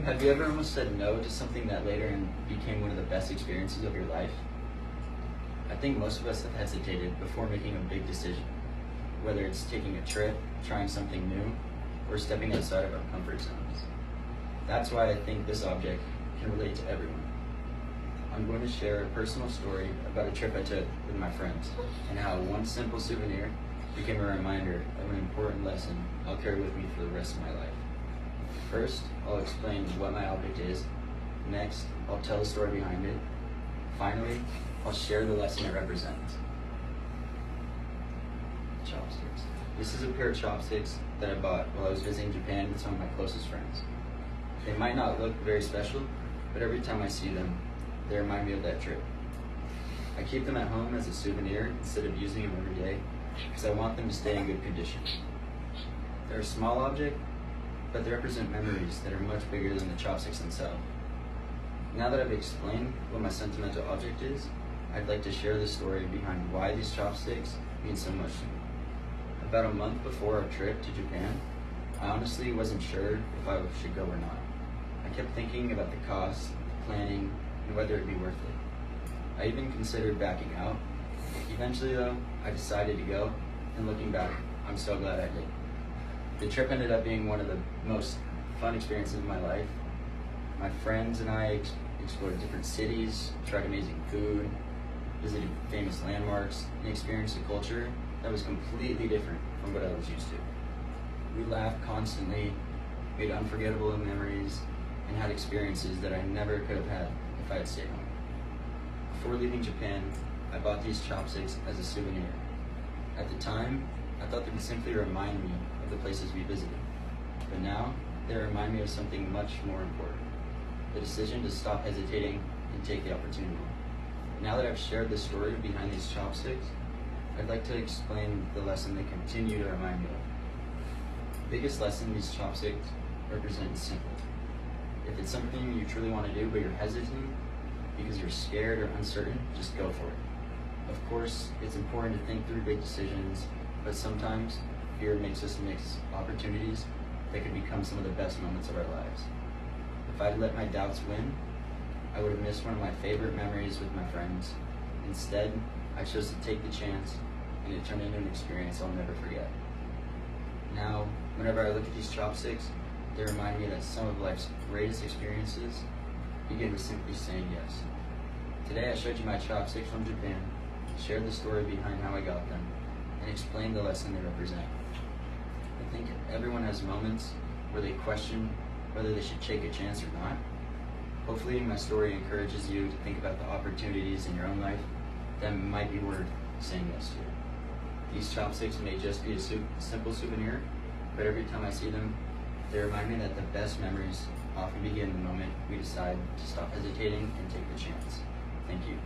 Have you ever almost said no to something that later became one of the best experiences of your life? I think most of us have hesitated before making a big decision, whether it's taking a trip, trying something new, or stepping outside of our comfort zones. That's why I think this object can relate to everyone. I'm going to share a personal story about a trip I took with my friends and how one simple souvenir became a reminder of an important lesson I'll carry with me for the rest of my life. First, I'll explain what my object is. Next, I'll tell the story behind it. Finally, I'll share the lesson it represents. Chopsticks. This is a pair of chopsticks that I bought while I was visiting Japan with some of my closest friends. They might not look very special, but every time I see them, they remind me of that trip. I keep them at home as a souvenir instead of using them every day because I want them to stay in good condition. They're a small object, but they represent memories that are much bigger than the chopsticks themselves. Now that I've explained what my sentimental object is, I'd like to share the story behind why these chopsticks mean so much to me. About a month before our trip to Japan, I honestly wasn't sure if I should go or not. I kept thinking about the cost, planning, and whether it'd be worth it. I even considered backing out. Eventually though, I decided to go, and looking back, I'm so glad I did. The trip ended up being one of the most fun experiences of my life. My friends and I explored different cities, tried amazing food, visited famous landmarks, and experienced a culture that was completely different from what I was used to. We laughed constantly, made unforgettable memories, and had experiences that I never could have had if I had stayed home. Before leaving Japan, I bought these chopsticks as a souvenir. At the time, I thought they would simply remind me of the places we visited. But now, they remind me of something much more important: the decision to stop hesitating and take the opportunity. Now that I've shared the story behind these chopsticks, I'd like to explain the lesson they continue to remind me of. The biggest lesson these chopsticks represent is simple. If it's something you truly want to do but you're hesitant because you're scared or uncertain, just go for it. Of course, it's important to think through big decisions, but sometimes fear makes us miss opportunities that could become some of the best moments of our lives. If I'd let my doubts win, I would have missed one of my favorite memories with my friends. Instead, I chose to take the chance, and it turned into an experience I'll never forget. Now, whenever I look at these chopsticks, they remind me that some of life's greatest experiences begin with simply saying yes. Today I showed you my chopsticks from Japan, shared the story behind how I got them, and explained the lesson they represent. I think everyone has moments where they question whether they should take a chance or not. Hopefully my story encourages you to think about the opportunities in your own life that might be worth saying yes to. These chopsticks may just be a simple souvenir, but every time I see them, they remind me that the best memories often begin the moment we decide to stop hesitating and take the chance. Thank you.